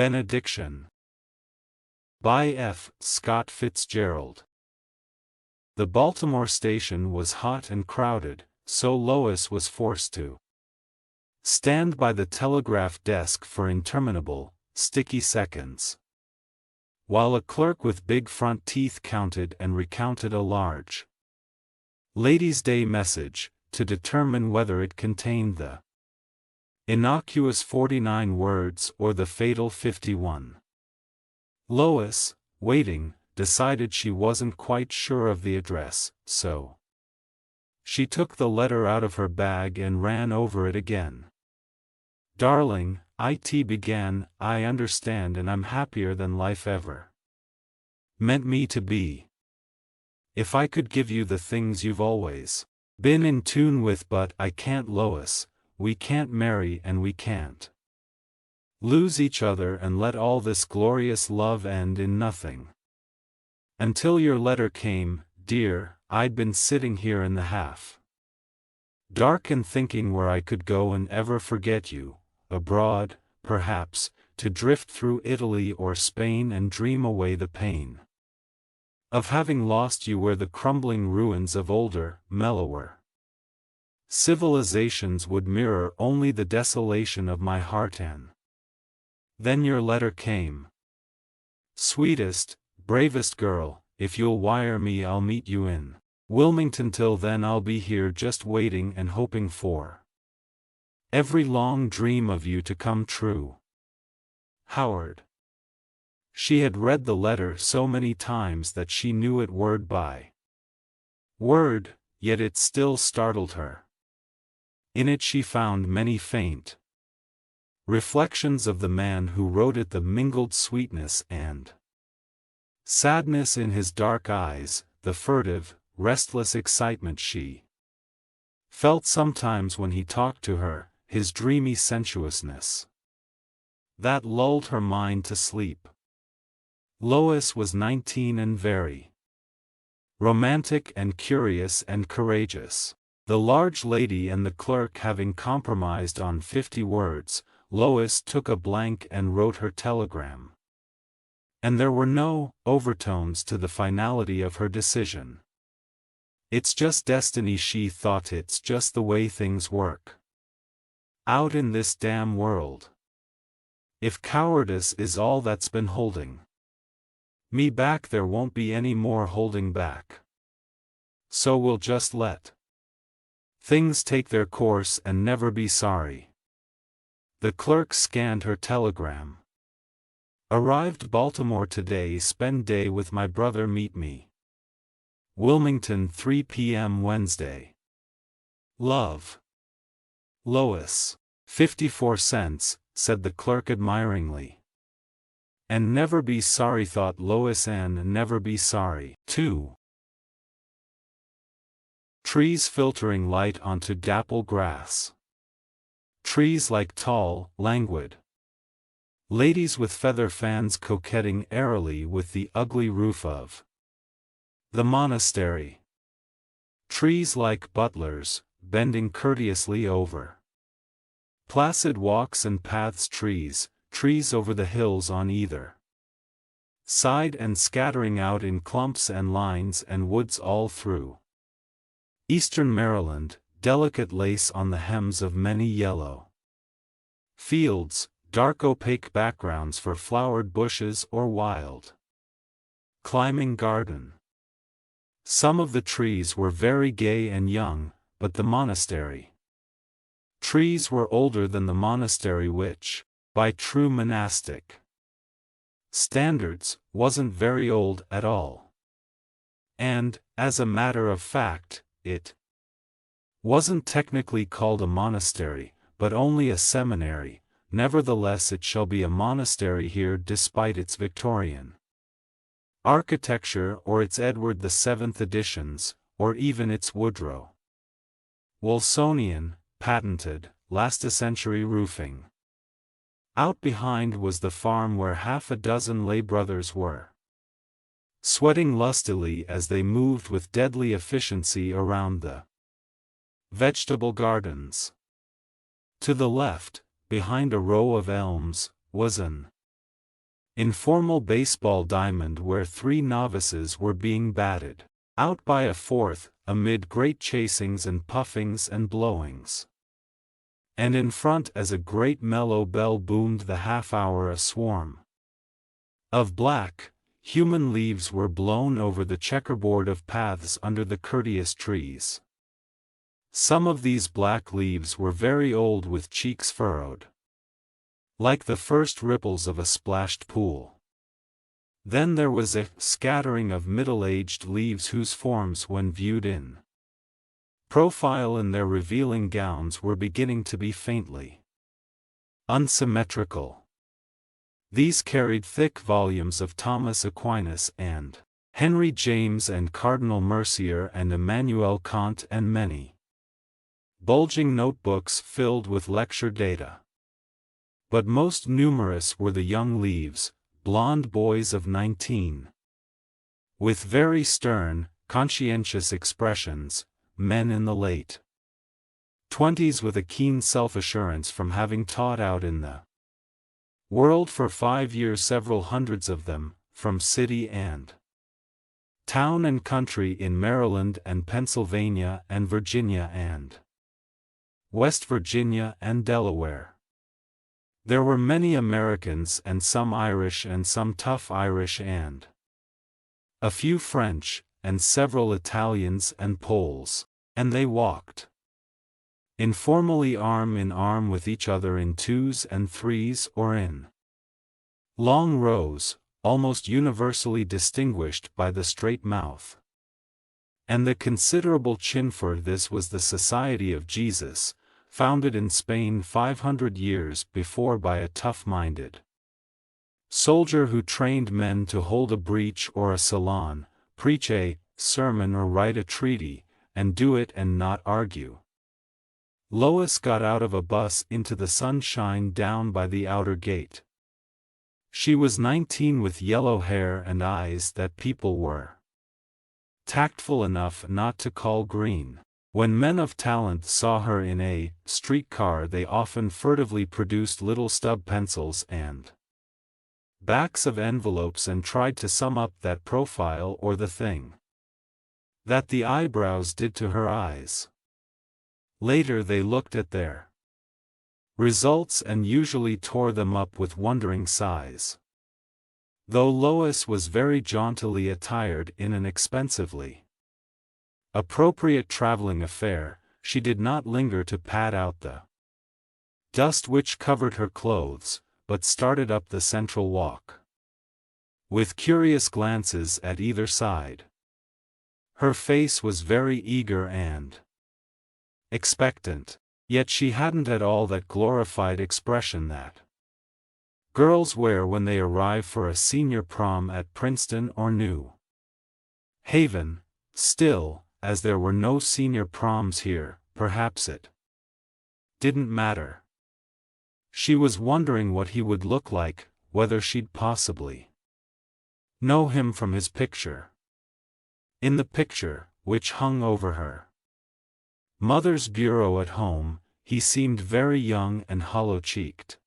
Benediction. By F. Scott Fitzgerald. The Baltimore Station was hot and crowded, so Lois was forced to stand by the telegraph desk for interminable, sticky seconds, while a clerk with big front teeth counted and recounted a large Ladies' Day message, to determine whether it contained the innocuous 49 words or the fatal 51. Lois, waiting, decided she wasn't quite sure of the address, so she took the letter out of her bag and ran over it again. "Darling, it began, I understand, and I'm happier than life ever meant me to be. If I could give you the things you've always been in tune with, but I can't, Lois. We can't marry and we can't lose each other and let all this glorious love end in nothing. Until your letter came, dear, I'd been sitting here in the half dark and thinking where I could go and ever forget you, abroad, perhaps, to drift through Italy or Spain and dream away the pain of having lost you where the crumbling ruins of older, mellower civilizations would mirror only the desolation of my heart. And then your letter came. Sweetest, bravest girl, if you'll wire me I'll meet you in Wilmington. Till then I'll be here just waiting and hoping for every long dream of you to come true. Howard. She had read the letter so many times that she knew it word by word, yet it still startled her. In it she found many faint reflections of the man who wrote it, the mingled sweetness and sadness in his dark eyes, the furtive, restless excitement she felt sometimes when he talked to her, his dreamy sensuousness that lulled her mind to sleep. Lois was 19 and very romantic and curious and courageous. The large lady and the clerk having compromised on 50 words, Lois took a blank and wrote her telegram. And there were no overtones to the finality of her decision. It's just destiny, she thought, it's just the way things work out in this damn world. If cowardice is all that's been holding me back, there won't be any more holding back. So we'll just let things take their course and never be sorry. The clerk scanned her telegram. Arrived Baltimore today, spend day with my brother, meet me Wilmington 3 p.m. Wednesday. Love. Lois. 54 cents, said the clerk admiringly. And never be sorry, thought Lois, and never be sorry, too. Trees filtering light onto dapple grass. Trees like tall, languid ladies with feather fans coquetting airily with the ugly roof of the monastery. Trees like butlers, bending courteously over placid walks and paths. Trees over the hills on either side and scattering out in clumps and lines and woods all through Eastern Maryland, delicate lace on the hems of many yellow fields, dark opaque backgrounds for flowered bushes or wild climbing garden. Some of the trees were very gay and young, but the monastery trees were older than the monastery, which, by true monastic standards, wasn't very old at all. And, as a matter of fact, it wasn't technically called a monastery, but only a seminary. Nevertheless, it shall be a monastery here despite its Victorian architecture or its Edward VII additions, or even its Woodrow Wilsonian, patented, last-a-century roofing. Out behind was the farm where half a dozen lay brothers were sweating lustily as they moved with deadly efficiency around the vegetable gardens. To the left, behind a row of elms, was an Informal baseball diamond where 3 novices were being batted out by a 4th, amid great chasings and puffings and blowings. And in front as a great mellow bell boomed the half-hour a swarm of black, human leaves were blown over the checkerboard of paths under the courteous trees. Some of these black leaves were very old with cheeks furrowed, like the first ripples of a splashed pool. Then there was a scattering of middle-aged leaves whose forms when viewed in profile in their revealing gowns were beginning to be faintly unsymmetrical. These carried thick volumes of Thomas Aquinas and Henry James and Cardinal Mercier and Immanuel Kant and many bulging notebooks filled with lecture data. But most numerous were the young leaves, blond boys of 19, with very stern, conscientious expressions, men in the late 20s with a keen self-assurance from having taught out in the world for 5 years, several hundreds of them, from city and town and country in Maryland and Pennsylvania and Virginia and West Virginia and Delaware. There were many Americans and some Irish and some tough Irish and a few French, and several Italians and Poles, and they walked informally arm in arm with each other in 2s and 3s or in long rows, almost universally distinguished by the straight mouth and the considerable chin. For this was the Society of Jesus, founded in Spain 500 years before by a tough-minded soldier who trained men to hold a breach or a salon, preach a sermon or write a treaty, and do it and not argue. Lois got out of a bus into the sunshine down by the outer gate. She was 19 with yellow hair and eyes that people were tactful enough not to call green. When men of talent saw her in a streetcar, they often furtively produced little stub pencils and backs of envelopes and tried to sum up that profile or the thing that the eyebrows did to her eyes. Later they looked at their results and usually tore them up with wondering sighs. Though Lois was very jauntily attired in an expensively appropriate traveling affair, she did not linger to pat out the dust which covered her clothes, but started up the central walk with curious glances at either side. Her face was very eager and expectant, yet she hadn't at all that glorified expression that girls wear when they arrive for a senior prom at Princeton or New Haven. Still, as there were no senior proms here, perhaps it didn't matter. She was wondering what he would look like, whether she'd possibly know him from his picture. In the picture, which hung over her mother's bureau at home, he seemed very young and hollow-cheeked,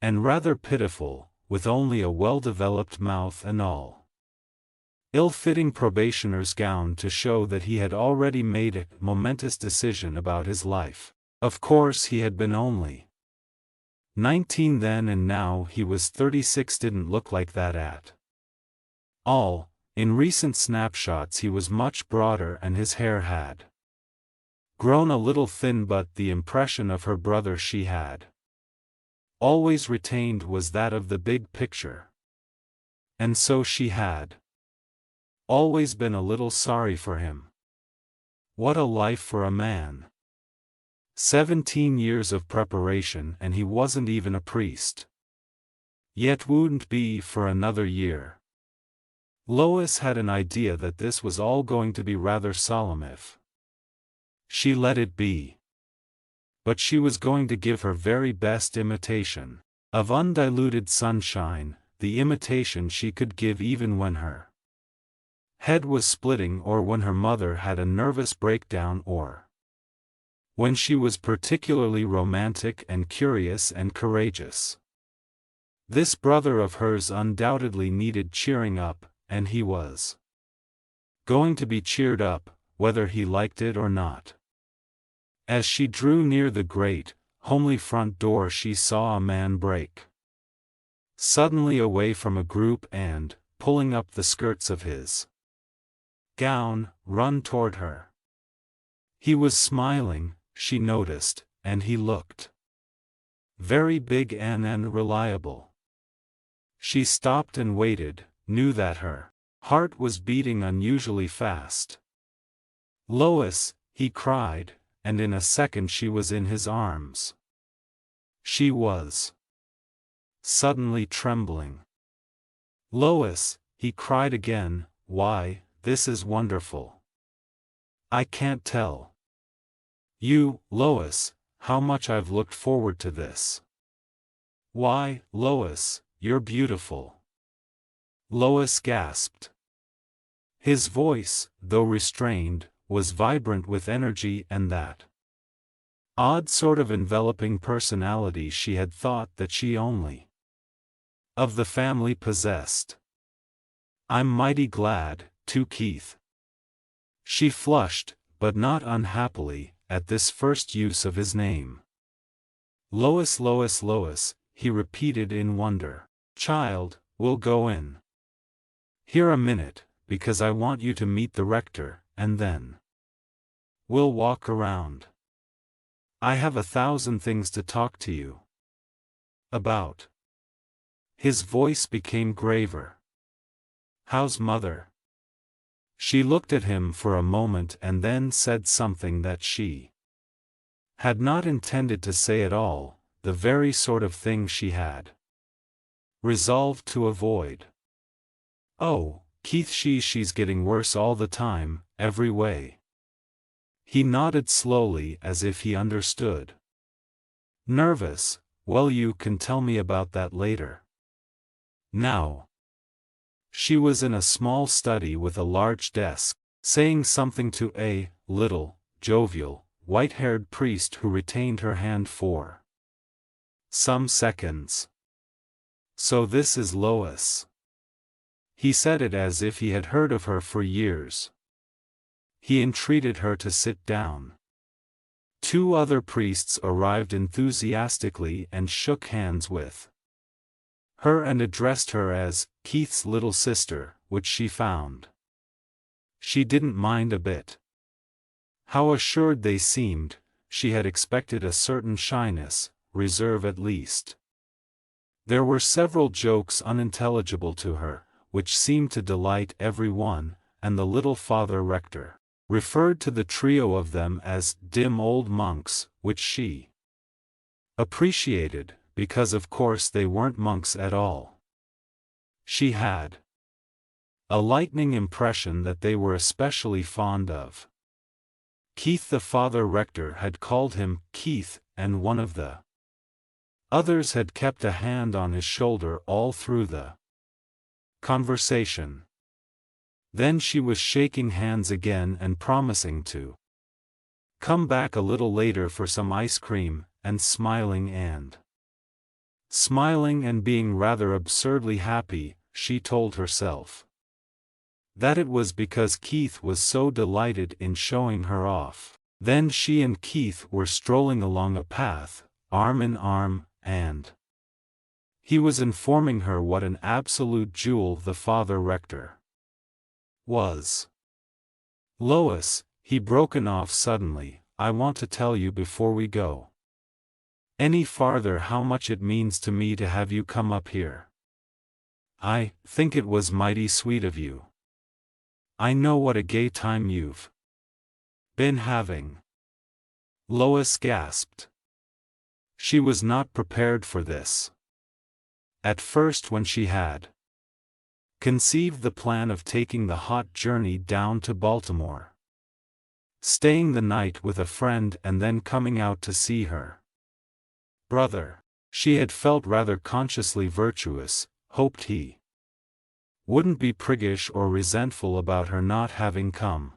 and rather pitiful, with only a well-developed mouth and all ill-fitting probationer's gown to show that he had already made a momentous decision about his life. Of course he had been only 19 then, and now he was 36. Didn't look like that at all. In recent snapshots he was much broader and his hair had grown a little thin, but the impression of her brother she had always retained was that of the big picture. And so she had always been a little sorry for him. What a life for a man! 17 years of preparation and he wasn't even a priest. Yet wouldn't be for another year. Lois had an idea that this was all going to be rather solemn if she let it be. But she was going to give her very best imitation of undiluted sunshine, the imitation she could give even when her head was splitting, or when her mother had a nervous breakdown, or when she was particularly romantic and curious and courageous. This brother of hers undoubtedly needed cheering up, and he was going to be cheered up, whether he liked it or not. As she drew near the great, homely front door, she saw a man break suddenly away from a group and, pulling up the skirts of his gown, run toward her. He was smiling, she noticed, and he looked very big and reliable. She stopped and waited, knew that her heart was beating unusually fast. "Lois," he cried, and in a second she was in his arms. She was suddenly trembling. "Lois," he cried again, "why, this is wonderful. I can't tell you, Lois, how much I've looked forward to this. Why, Lois, you're beautiful." Lois gasped. His voice, though restrained, was vibrant with energy and that odd sort of enveloping personality she had thought that she only of the family possessed. "I'm mighty glad, too, Keith." She flushed, but not unhappily, at this first use of his name. "Lois, Lois, Lois," he repeated in wonder. "Child, we'll go in here a minute, because I want you to meet the rector, and then we'll walk around. I have 1,000 things to talk to you about." His voice became graver. "How's mother?" She looked at him for a moment and then said something that she had not intended to say at all, the very sort of thing she had resolved to avoid. "Oh, Keith, she's getting worse all the time, every way." He nodded slowly as if he understood. "Nervous? Well, you can tell me about that later. Now." She was in a small study with a large desk, saying something to a little, jovial, white-haired priest who retained her hand for some seconds. "So this is Lois." He said it as if he had heard of her for years. He entreated her to sit down. 2 other priests arrived enthusiastically and shook hands with her and addressed her as Keith's little sister, which she found she didn't mind a bit. How assured they seemed. She had expected a certain shyness, reserve at least. There were several jokes unintelligible to her, which seemed to delight every one, and the little Father Rector referred to the trio of them as dim old monks, which she appreciated, because of course they weren't monks at all. She had a lightning impression that they were especially fond of Keith. The Father Rector had called him Keith, and one of the others had kept a hand on his shoulder all through the conversation. Then she was shaking hands again and promising to come back a little later for some ice cream, and smiling and being rather absurdly happy, she told herself that it was because Keith was so delighted in showing her off. Then she and Keith were strolling along a path, arm in arm, and he was informing her what an absolute jewel the Father Rector was. "Lois," he broken off suddenly, "I want to tell you before we go any farther how much it means to me to have you come up here. I think it was mighty sweet of you. I know what a gay time you've been having." Lois gasped. She was not prepared for this. At first, when she had conceived the plan of taking the hot journey down to Baltimore, staying the night with a friend and then coming out to see her brother, she had felt rather consciously virtuous, hoped he wouldn't be priggish or resentful about her not having come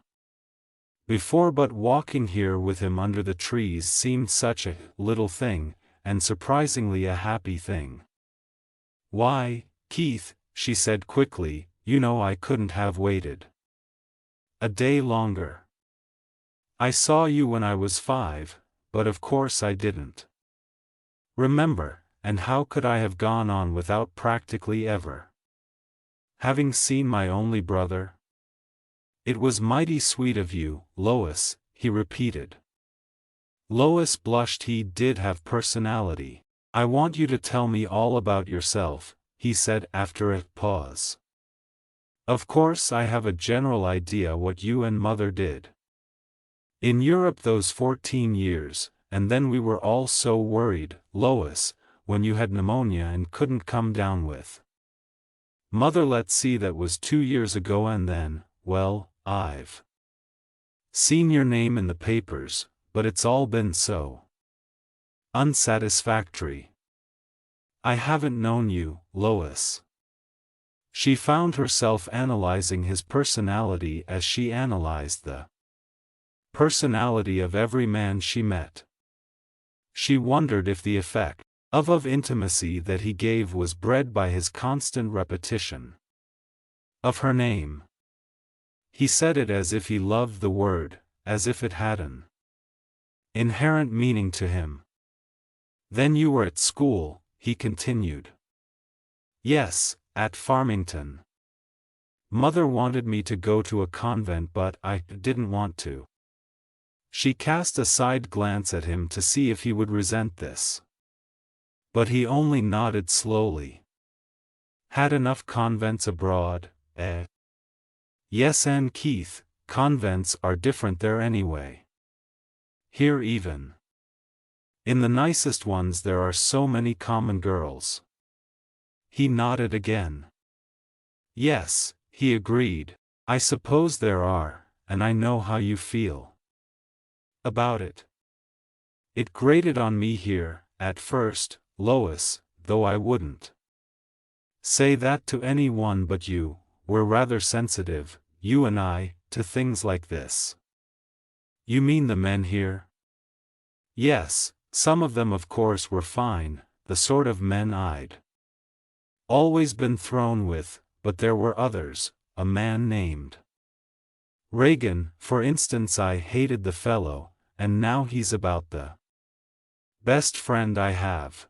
before, but walking here with him under the trees seemed such a little thing, and surprisingly a happy thing. Why, Keith, she said quickly, you know I couldn't have waited a day longer. I saw you when I was 5, but of course I didn't remember, and how could I have gone on without practically ever having seen my only brother? It was mighty sweet of you, Lois, he repeated. Lois blushed. He did have personality. I want you to tell me all about yourself, he said after a pause. Of course I have a general idea what you and Mother did in Europe those 14 years, and then we were all so worried, Lois, when you had pneumonia and couldn't come down with Mother. Let's see, that was 2 years ago, and then, well, I've seen your name in the papers, but it's all been so unsatisfactory. I haven't known you, Lois. She found herself analyzing his personality as she analyzed the personality of every man she met. She wondered if the effect of intimacy that he gave was bred by his constant repetition of her name. He said it as if he loved the word, as if it had an inherent meaning to him. Then you were at school, he continued. Yes, at Farmington. Mother wanted me to go to a convent, but I didn't want to. She cast a side glance at him to see if he would resent this. But he only nodded slowly. Had enough convents abroad, eh? Yes, and Keith, convents are different there anyway. Here even. In the nicest ones there are so many common girls. He nodded again. Yes, he agreed, I suppose there are, and I know how you feel about it. It grated on me here, at first, Lois, though I wouldn't say that to anyone but you. We're rather sensitive, you and I, to things like this. You mean the men here? Yes, some of them of course were fine, the sort of men I'd always been thrown with, but there were others, a man named Reagan, for instance. I hated the fellow, and now he's about the best friend I have.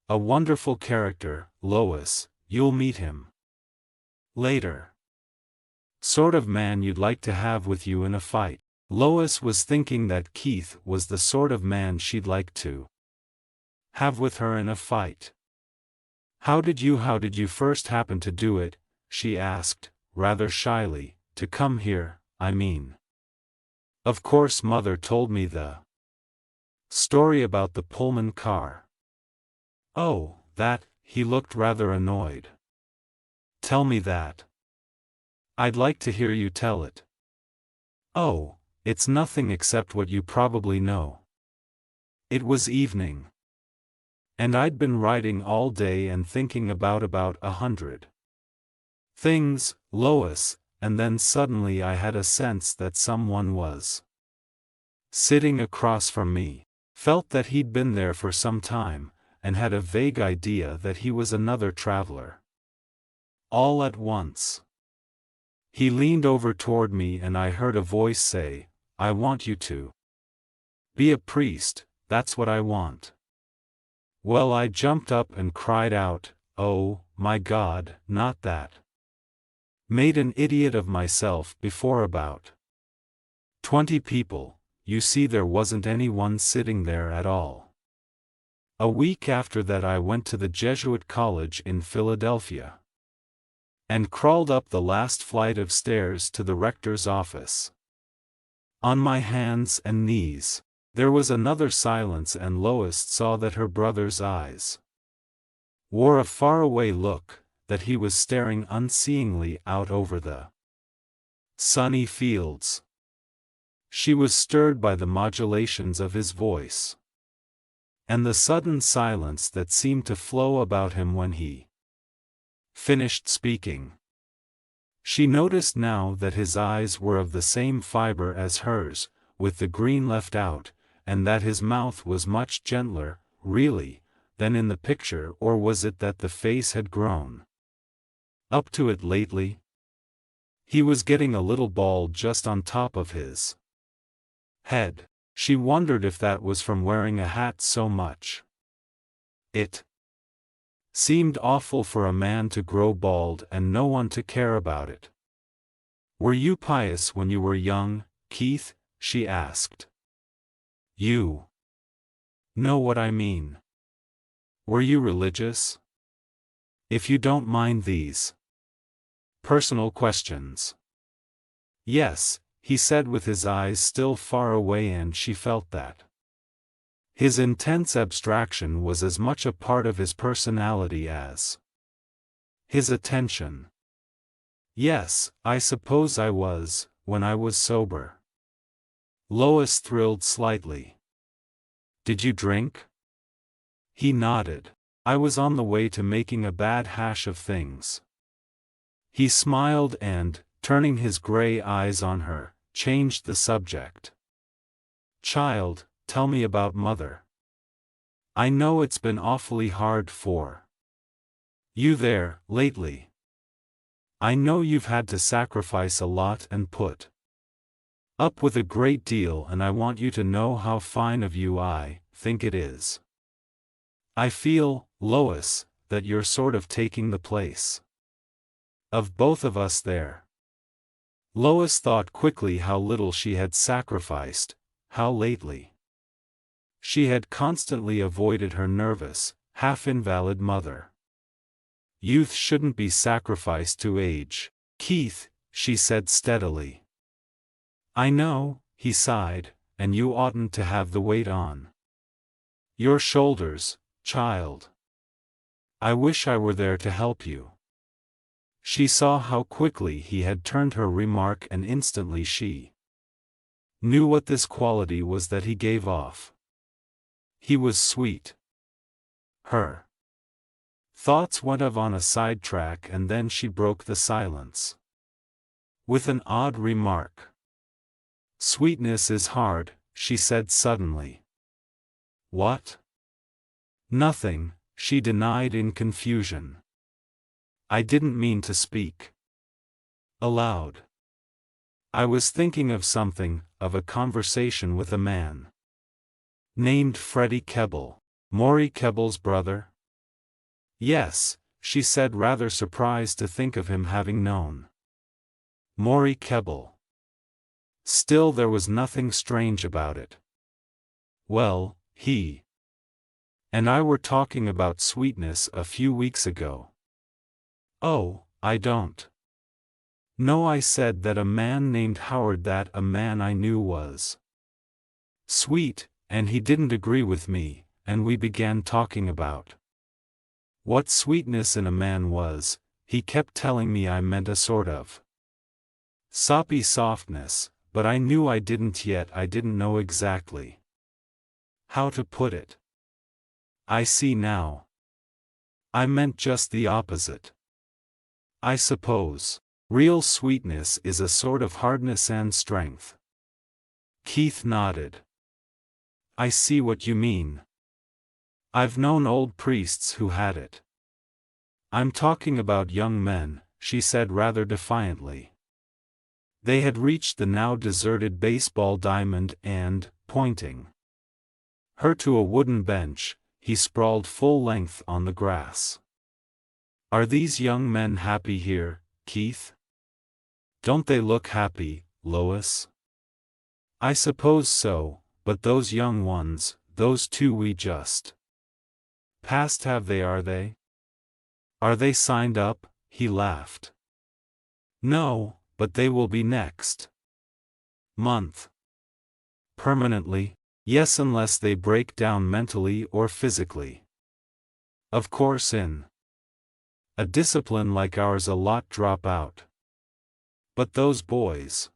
A wonderful character, Lois, you'll meet him later. Sort of man you'd like to have with you in a fight. Lois was thinking that Keith was the sort of man she'd like to have with her in a fight. How did you first happen to do it? She asked, rather shyly. To come here, I mean. Of course Mother told me the story about the Pullman car. Oh, that, he looked rather annoyed. Tell me that. I'd like to hear you tell it. Oh, it's nothing except what you probably know. It was evening. And I'd been writing all day and thinking about 100 things, Lois, and then suddenly I had a sense that someone was sitting across from me. Felt that he'd been there for some time, and had a vague idea that he was another traveler. All at once, he leaned over toward me and I heard a voice say, I want you to be a priest, that's what I want. Well, I jumped up and cried out, oh, my God, not that. Made an idiot of myself before about 20 people. You see, there wasn't anyone sitting there at all. A week after that I went to the Jesuit college in Philadelphia and crawled up the last flight of stairs to the rector's office. On my hands and knees. There was another silence, and Lois saw that her brother's eyes wore a faraway look, that he was staring unseeingly out over the sunny fields. She was stirred by the modulations of his voice and the sudden silence that seemed to flow about him when he finished speaking. She noticed now that his eyes were of the same fiber as hers, with the green left out, and that his mouth was much gentler, really, than in the picture, or was it that the face had grown up to it lately? He was getting a little bald just on top of his head. She wondered if that was from wearing a hat so much. It seemed awful for a man to grow bald and no one to care about it. "Were you pious when you were young, Keith?" she asked. "You know what I mean. Were you religious? If you don't mind these personal questions." "Yes," he said with his eyes still far away, and she felt that his intense abstraction was as much a part of his personality as his attention. "Yes, I suppose I was, when I was sober." Lois thrilled slightly. "Did you drink?" He nodded. "I was on the way to making a bad hash of things." He smiled and, turning his gray eyes on her, changed the subject. "Child, tell me about Mother. I know it's been awfully hard for you there, lately. I know you've had to sacrifice a lot and put up with a great deal, and I want you to know how fine of you I think it is. I feel, Lois, that you're sort of taking the place of both of us there." Lois thought quickly how little she had sacrificed, how lately she had constantly avoided her nervous, half-invalid mother. "Youth shouldn't be sacrificed to age, Keith," she said steadily. "I know," he sighed, "and you oughtn't to have the weight on your shoulders, child. I wish I were there to help you." She saw how quickly he had turned her remark, and instantly she knew what this quality was that he gave off. He was sweet. Her thoughts went off on a sidetrack, and then she broke the silence with an odd remark. "Sweetness is hard," she said suddenly. "What?" "Nothing," she denied in confusion. "I didn't mean to speak aloud. I was thinking of something, of a conversation with a man named Freddie Keble." "Maury Keble's brother?" "Yes," she said, rather surprised to think of him having known Maury Keble. Still, there was nothing strange about it. "Well, he and I were talking about sweetness a few weeks ago." "Oh, I don't know. I said that a man named Howard, that a man I knew, was sweet, and he didn't agree with me, and we began talking about what sweetness in a man was. He kept telling me I meant a sort of soppy softness, but I knew I didn't know exactly how to put it. I see now. I meant just the opposite. I suppose real sweetness is a sort of hardness and strength." Keith nodded. "I see what you mean. I've known old priests who had it." "I'm talking about young men," she said rather defiantly. They had reached the now deserted baseball diamond and, pointing her to a wooden bench, he sprawled full length on the grass. "Are these young men happy here, Keith? Don't they look happy, Lois?" "I suppose so, but those young ones, those two we just passed, are they? Are they signed up?" He laughed. "No, but they will be next month. Permanently?" "Yes, unless they break down mentally or physically. Of course, in a discipline like ours a lot drop out. But those boys,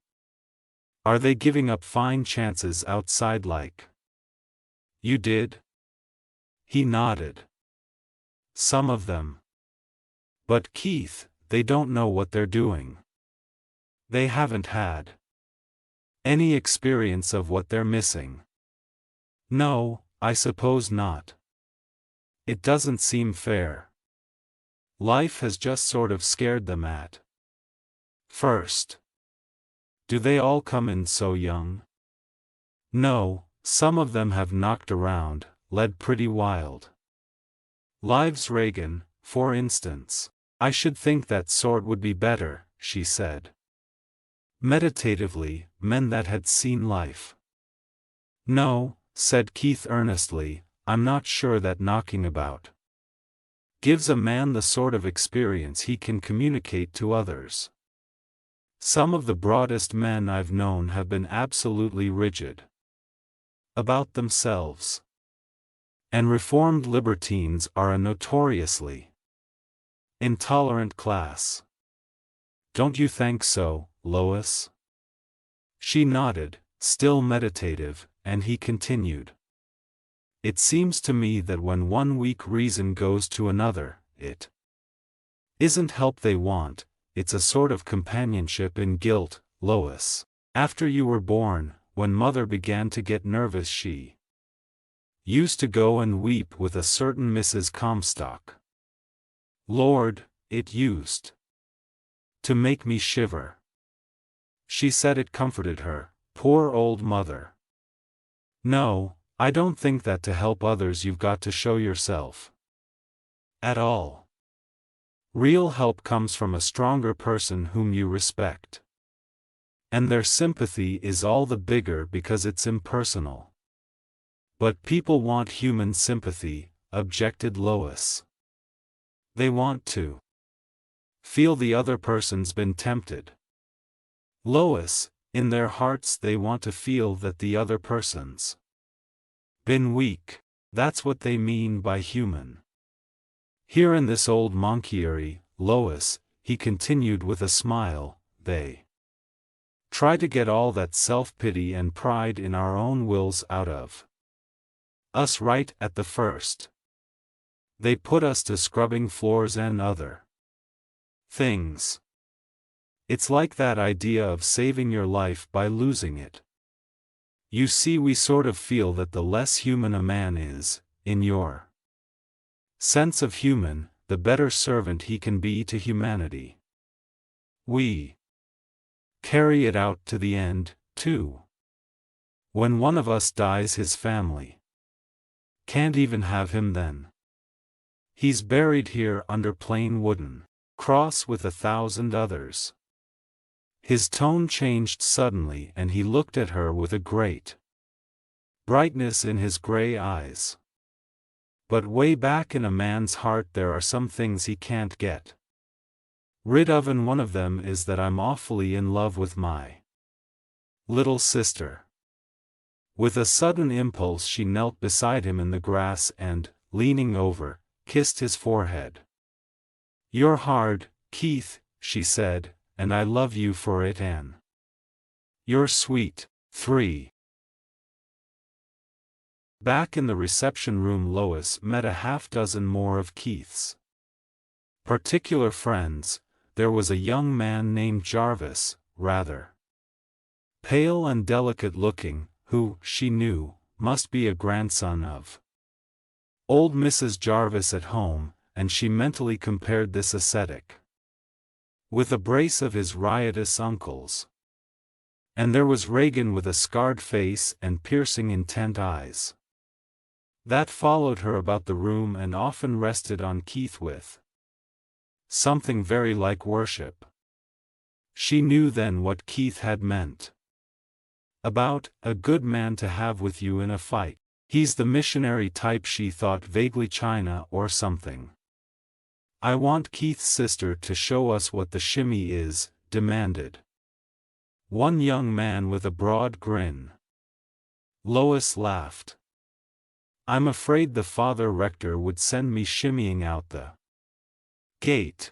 are they giving up fine chances outside like you did?" He nodded. "Some of them. But Keith, they don't know what they're doing. They haven't had any experience of what they're missing." "No, I suppose not. It doesn't seem fair. Life has just sort of scared them at first. Do they all come in so young? No, some of them have knocked around, led pretty wild lives. Reagan, for instance. I should think that sort would be better, she said meditatively, men that had seen life. No, said Keith earnestly, I'm not sure that knocking about gives a man the sort of experience he can communicate to others. Some of the broadest men I've known have been absolutely rigid about themselves. And reformed libertines are a notoriously intolerant class. Don't you think so, Lois? She nodded, still meditative, and he continued. It seems to me that when one weak reason goes to another, it isn't help they want, it's a sort of companionship in guilt, Lois. After you were born, when mother began to get nervous, she used to go and weep with a certain Mrs. Comstock. Lord, it used to make me shiver. She said it comforted her, poor old mother. No, I don't think that to help others you've got to show yourself at all. Real help comes from a stronger person whom you respect. And their sympathy is all the bigger because it's impersonal. But people want human sympathy, objected Lois. They want to feel the other person's been tempted. Lois, in their hearts they want to feel that the other person's been weak. That's what they mean by human. Here in this old monkery, Lois, he continued with a smile, they try to get all that self-pity and pride in our own wills out of us right at the first. They put us to scrubbing floors and other things. It's like that idea of saving your life by losing it. You see, we sort of feel that the less human a man is, in your sense of human, the better servant he can be to humanity. We carry it out to the end, too. When one of us dies, his family can't even have him then. He's buried here under plain wooden cross with 1,000 others. His tone changed suddenly and he looked at her with a great brightness in his gray eyes. But way back in a man's heart there are some things he can't get rid of, and one of them is that I'm awfully in love with my little sister. With a sudden impulse she knelt beside him in the grass and, leaning over, kissed his forehead. You're hard, Keith, she said, and I love you for it, and you're sweet. 3. Back in the reception room, Lois met a half-dozen more of Keith's particular friends. There was a young man named Jarvis, rather pale and delicate-looking, who, she knew, must be a grandson of old Mrs. Jarvis at home, and she mentally compared this ascetic with a brace of his riotous uncles. And there was Reagan with a scarred face and piercing intent eyes that followed her about the room and often rested on Keith with something very like worship. She knew then what Keith had meant about a good man to have with you in a fight. He's the missionary type, she thought, vaguely China or something. I want Keith's sister to show us what the shimmy is, demanded one young man with a broad grin. Lois laughed. I'm afraid the Father Rector would send me shimmying out the gate.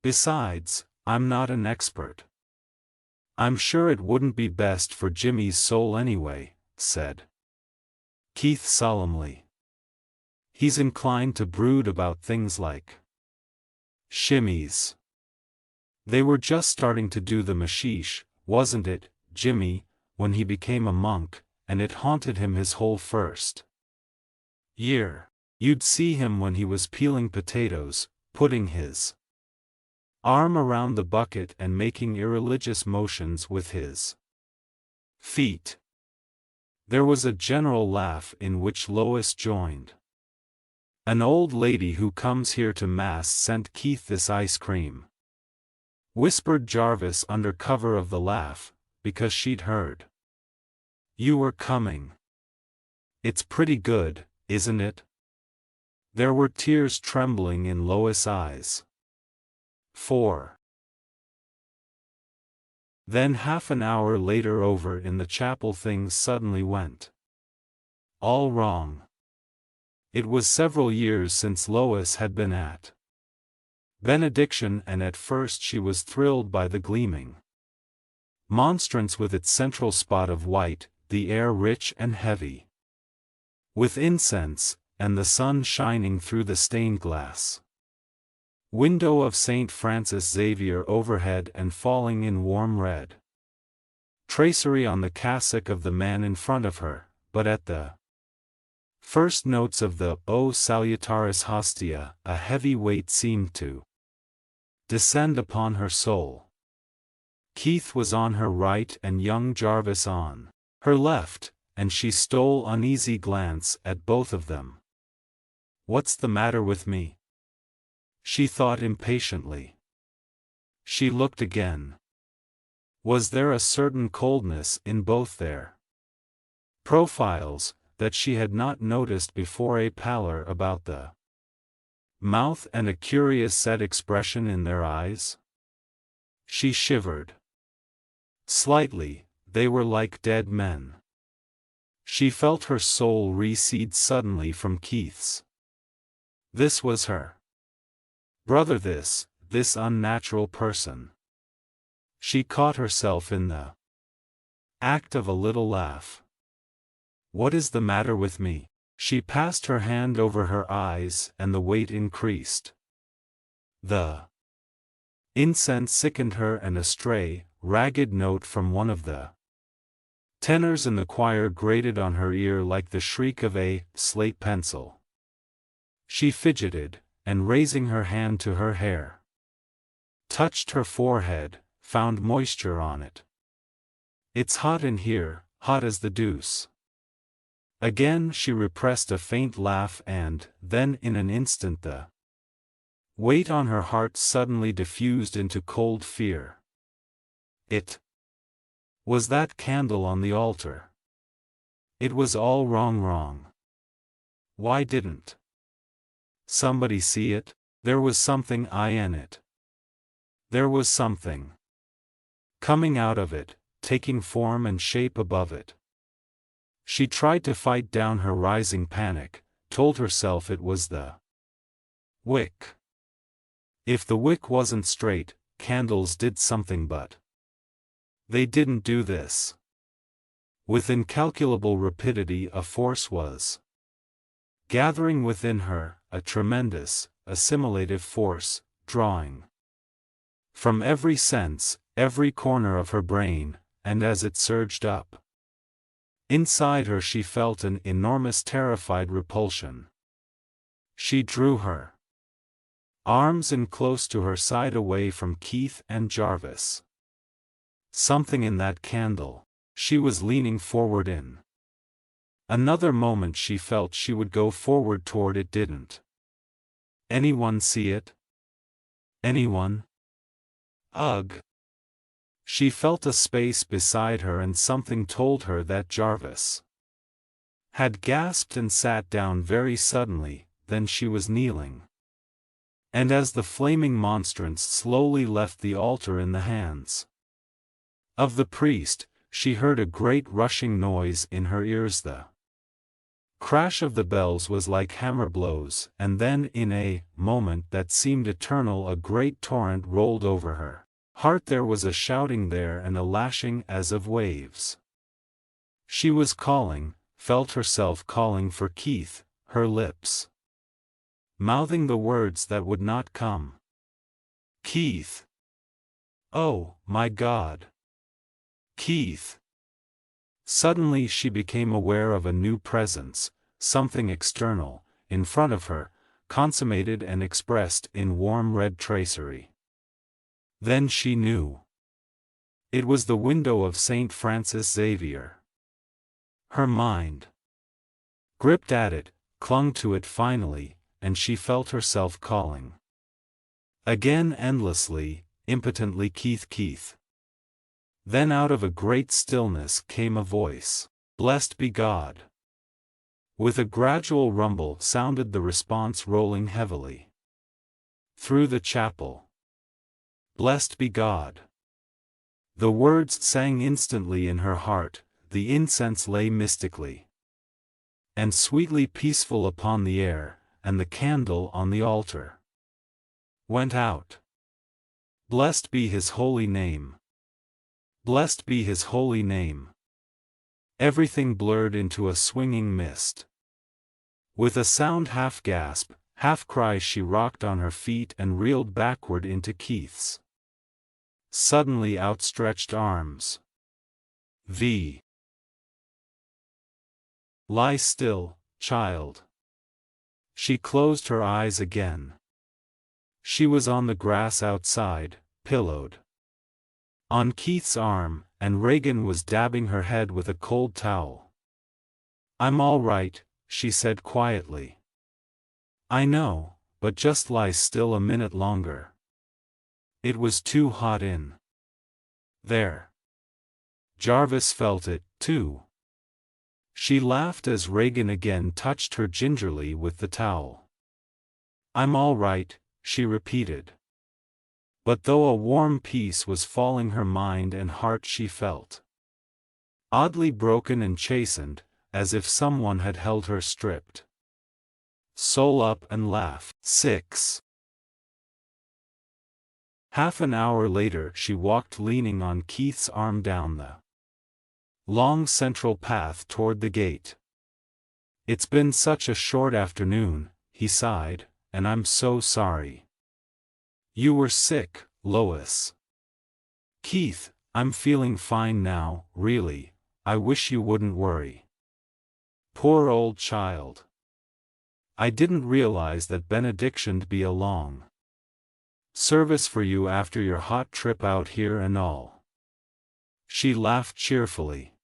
Besides, I'm not an expert. I'm sure it wouldn't be best for Jimmy's soul anyway, said Keith solemnly. He's inclined to brood about things like shimmies. They were just starting to do the mashish, wasn't it, Jimmy, when he became a monk, and it haunted him his whole first year. You'd see him when he was peeling potatoes, putting his arm around the bucket and making irreligious motions with his feet. There was a general laugh in which Lois joined. An old lady who comes here to Mass sent Keith this ice cream, whispered Jarvis under cover of the laugh, because she'd heard you were coming. It's pretty good, isn't it? There were tears trembling in Lois' eyes. 4. Then half an hour later over in the chapel things suddenly went all wrong. It was several years since Lois had been at Benediction, and at first she was thrilled by the gleaming monstrance with its central spot of white, the air rich and heavy with incense, and the sun shining through the stained glass window of St. Francis Xavier overhead and falling in warm red tracery on the cassock of the man in front of her, but at the first notes of the O Salutaris Hostia, a heavy weight seemed to descend upon her soul. Keith was on her right and young Jarvis on her left, and she stole an uneasy glance at both of them. What's the matter with me? She thought impatiently. She looked again. Was there a certain coldness in both their profiles, that she had not noticed before, a pallor about the mouth and a curious set expression in their eyes? She shivered slightly. They were like dead men. She felt her soul recede suddenly from Keith's. This was her brother, this unnatural person. She caught herself in the act of a little laugh. What is the matter with me? She passed her hand over her eyes and the weight increased. The incense sickened her, and a stray, ragged note from one of the tenors in the choir grated on her ear like the shriek of a slate pencil. She fidgeted, and raising her hand to her hair, touched her forehead, found moisture on it. It's hot in here, hot as the deuce. Again she repressed a faint laugh, and then in an instant the weight on her heart suddenly diffused into cold fear. It was that candle on the altar. It was all wrong. Why didn't somebody see it? There was something in it. There was something coming out of it, taking form and shape above it. She tried to fight down her rising panic, told herself it was the wick. If the wick wasn't straight, candles did something, but they didn't do this. With incalculable rapidity a force was gathering within her, a tremendous, assimilative force, drawing from every sense, every corner of her brain, and as it surged up inside her she felt an enormous terrified repulsion. She drew her arms in close to her side, away from Keith and Jarvis. Something in that candle. She was leaning forward in another moment she felt she would go forward toward it. Didn't anyone see it? Anyone? Ugh! She felt a space beside her, and something told her that Jarvis had gasped and sat down very suddenly. Then she was kneeling. And as the flaming monstrance slowly left the altar in the hands of the priest, she heard a great rushing noise in her ears. The crash of the bells was like hammer blows, and then in a moment that seemed eternal a great torrent rolled over her heart. There was a shouting there and a lashing as of waves. She was calling, felt herself calling for Keith, her lips mouthing the words that would not come. Keith! Oh, my God! Keith! Suddenly she became aware of a new presence, something external, in front of her, consummated and expressed in warm red tracery. Then she knew. It was the window of St. Francis Xavier. Her mind gripped at it, clung to it finally, and she felt herself calling. Again endlessly, impotently, Keith, Keith. Then out of a great stillness came a voice. Blessed be God. With a gradual rumble sounded the response, rolling heavily through the chapel. Blessed be God. The words sang instantly in her heart, the incense lay mystically and sweetly peaceful upon the air, and the candle on the altar went out. Blessed be His holy name. Blessed be His holy name. Everything blurred into a swinging mist. With a sound half gasp, half cry, she rocked on her feet and reeled backward into Keith's suddenly outstretched arms. Lie still, child. She closed her eyes again. She was on the grass outside, pillowed on Keith's arm, and Regan was dabbing her head with a cold towel. I'm all right, she said quietly. I know, but just lie still a minute longer. It was too hot in there. Jarvis felt it, too. She laughed as Regan again touched her gingerly with the towel. I'm all right, she repeated. But though a warm peace was falling her mind and heart, she felt oddly broken and chastened, as if someone had held her stripped soul up and laughed. 6. Half an hour later she walked leaning on Keith's arm down the long central path toward the gate. It's been such a short afternoon, he sighed, and I'm so sorry. You were sick, Lois. Keith, I'm feeling fine now, really. I wish you wouldn't worry. Poor old child. I didn't realize that Benediction'd be a long service for you after your hot trip out here and all. She laughed cheerfully.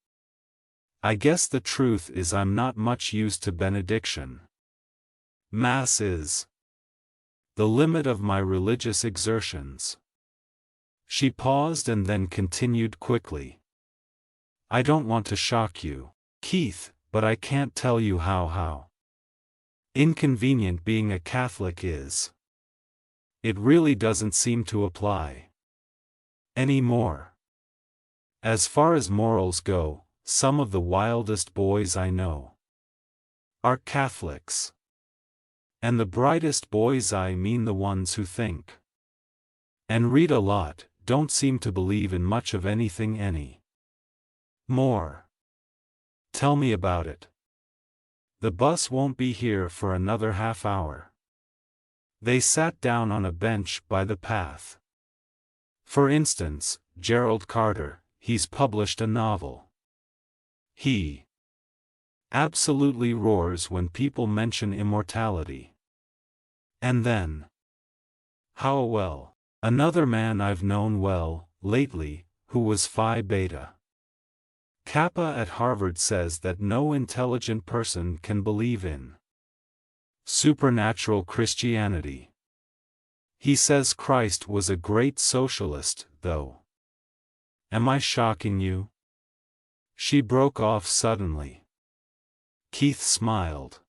I guess the truth is I'm not much used to benediction. Mass is the limit of my religious exertions. She paused and then continued quickly. I don't want to shock you, Keith, but I can't tell you how inconvenient being a Catholic is. It really doesn't seem to apply anymore. As far as morals go, some of the wildest boys I know are Catholics. And the brightest boys, I mean the ones who think and read a lot, don't seem to believe in much of anything any more. Tell me about it. The bus won't be here for another half hour. They sat down on a bench by the path. For instance, Gerald Carter, he's published a novel. He absolutely roars when people mention immortality. And then, how well, another man I've known well, lately, who was Phi Beta Kappa at Harvard, says that no intelligent person can believe in supernatural Christianity. He says Christ was a great socialist, though. Am I shocking you? She broke off suddenly. Keith smiled.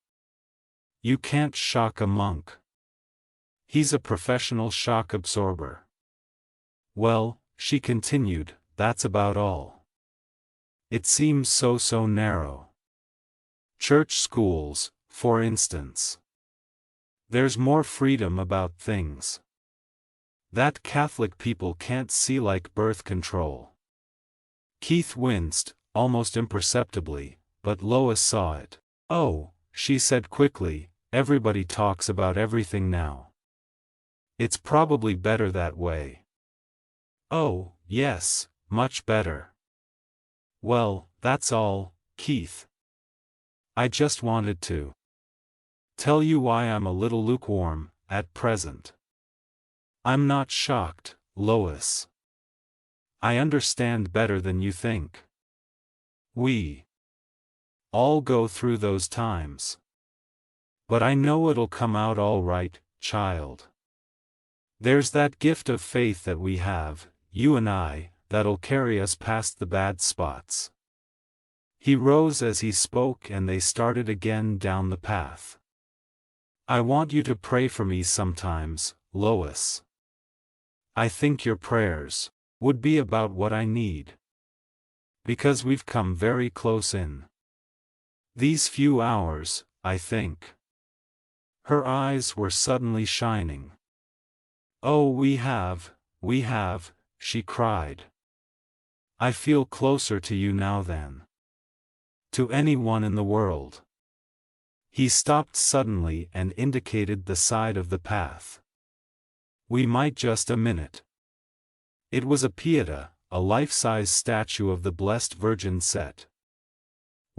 You can't shock a monk. He's a professional shock absorber. Well, she continued, that's about all. It seems so narrow. Church schools, for instance. There's more freedom about things that Catholic people can't see, like birth control. Keith winced, almost imperceptibly, but Lois saw it. Oh, she said quickly, everybody talks about everything now. It's probably better that way. Oh, yes, much better. Well, that's all, Keith. I just wanted to tell you why I'm a little lukewarm, at present. I'm not shocked, Lois. I understand better than you think. We all go through those times. But I know it'll come out all right, child. There's that gift of faith that we have, you and I, that'll carry us past the bad spots. He rose as he spoke and they started again down the path. I want you to pray for me sometimes, Lois. I think your prayers would be about what I need. Because we've come very close in these few hours, I think. Her eyes were suddenly shining. Oh, we have, she cried. I feel closer to you now than to anyone in the world. He stopped suddenly and indicated the side of the path. We might just a minute. It was a pieta, a life-size statue of the Blessed Virgin set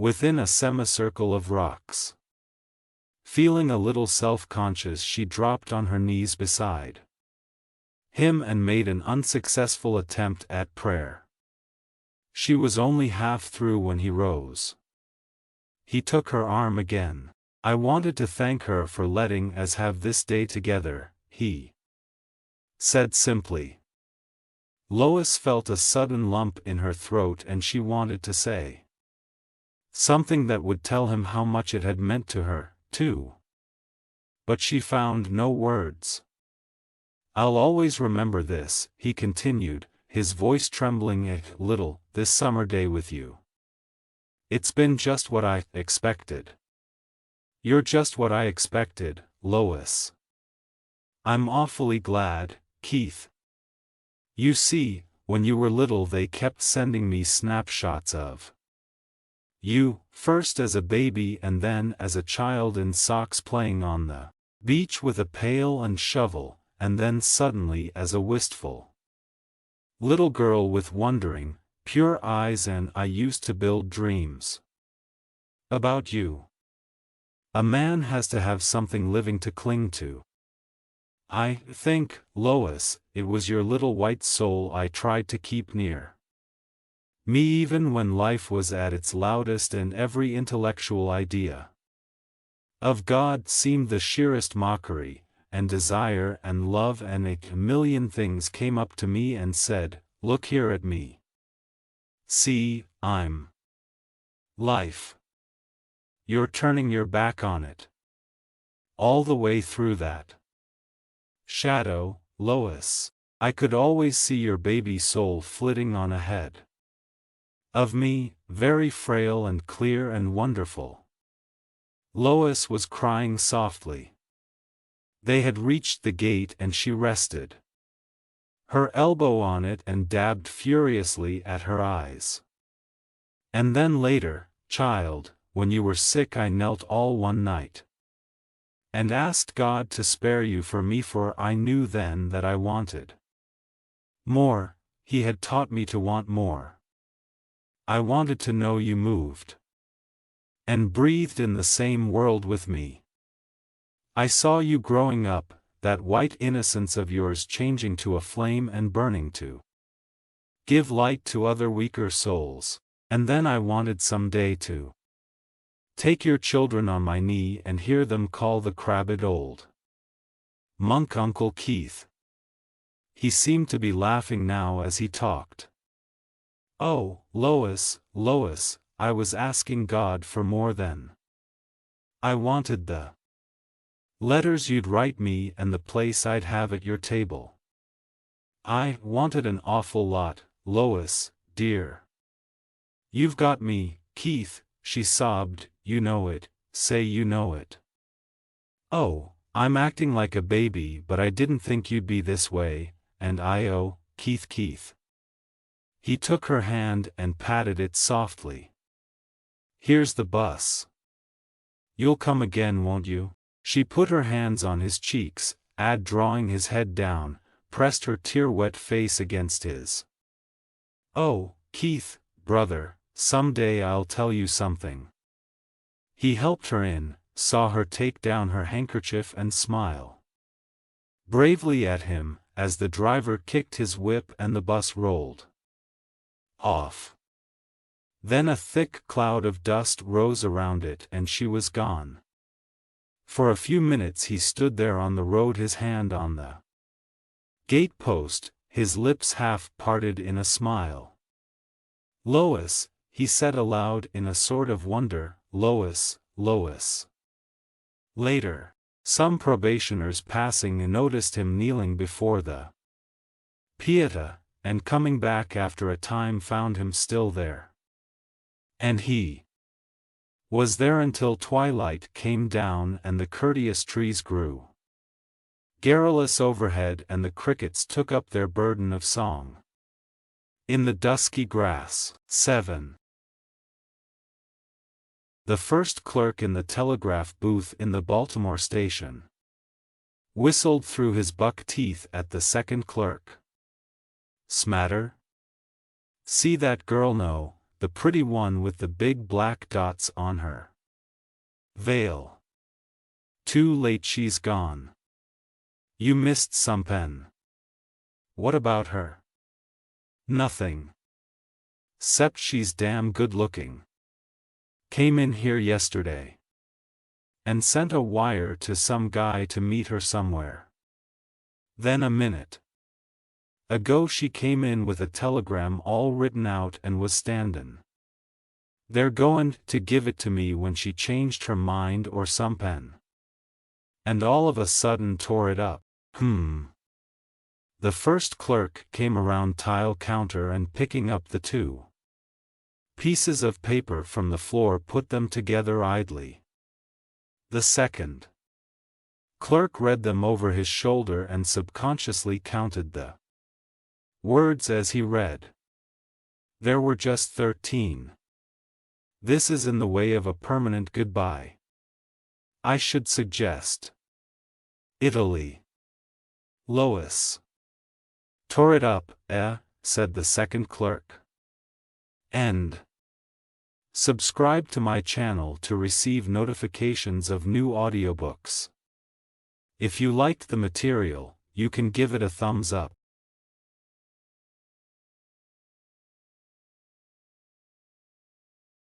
within a semicircle of rocks. Feeling a little self-conscious, she dropped on her knees beside him and made an unsuccessful attempt at prayer. She was only half through when he rose. He took her arm again. I wanted to thank her for letting us have this day together, he said simply. Lois felt a sudden lump in her throat and she wanted to say something that would tell him how much it had meant to her, too. But she found no words. I'll always remember this, he continued, his voice trembling a little, this summer day with you. It's been just what I expected. You're just what I expected, Lois. I'm awfully glad, Keith. You see, when you were little they kept sending me snapshots of you, first as a baby and then as a child in socks playing on the beach with a pail and shovel, and then suddenly as a wistful little girl with wondering, pure eyes, and I used to build dreams about you. A man has to have something living to cling to. I think, Lois, it was your little white soul I tried to keep near me even when life was at its loudest and every intellectual idea of God seemed the sheerest mockery, and desire and love and a million things came up to me and said, look here at me. See, I'm life. You're turning your back on it. All the way through that shadow, Lois, I could always see your baby soul flitting on ahead of me, very frail and clear and wonderful. Lois was crying softly. They had reached the gate and she rested her elbow on it and dabbed furiously at her eyes. And then later, child, when you were sick I knelt all one night and asked God to spare you for me, for I knew then that I wanted more. He had taught me to want more. I wanted to know you moved and breathed in the same world with me. I saw you growing up, that white innocence of yours changing to a flame and burning to give light to other weaker souls, and then I wanted some day to take your children on my knee and hear them call the crabbed old monk Uncle Keith. He seemed to be laughing now as he talked. Oh, Lois, Lois, I was asking God for more then. I wanted the letters you'd write me and the place I'd have at your table. I wanted an awful lot, Lois, dear. You've got me, Keith, she sobbed, you know it, say you know it. Oh, I'm acting like a baby, but I didn't think you'd be this way, and oh, Keith. He took her hand and patted it softly. Here's the bus. You'll come again, won't you? She put her hands on his cheeks, drawing his head down, pressed her tear-wet face against his. Oh, Keith, brother, someday I'll tell you something. He helped her in, saw her take down her handkerchief and smile bravely at him, as the driver kicked his whip and the bus rolled off. Then a thick cloud of dust rose around it and she was gone. For a few minutes he stood there on the road, his hand on the gate post, his lips half parted in a smile. "Lois," he said aloud in a sort of wonder, "Lois, Lois." Later, some probationers passing noticed him kneeling before the Pieta, and coming back after a time found him still there. And he was there until twilight came down and the courteous trees grew garrulous overhead and the crickets took up their burden of song in the dusky grass. 7. The first clerk in the telegraph booth in the Baltimore Station whistled through his buck teeth at the second clerk. "Smatter? See that girl? No, the pretty one with the big black dots on her veil. Too late, she's gone. You missed some pen." "What about her?" "Nothing. 'Cept she's damn good looking. Came in here yesterday. And sent a wire to some guy to meet her somewhere. Then a minute ago she came in with a telegram all written out and was standin' there goin' to give it to me when she changed her mind or some pen. And all of a sudden tore it up." The first clerk came around tile counter and picking up the two pieces of paper from the floor put them together idly. The second clerk read them over his shoulder and subconsciously counted the words as he read. There were just 13. "This is in the way of a permanent goodbye. I should suggest Italy. Lois." "Tore it up, said the second clerk. End. Subscribe to my channel to receive notifications of new audiobooks. If you liked the material, you can give it a thumbs up.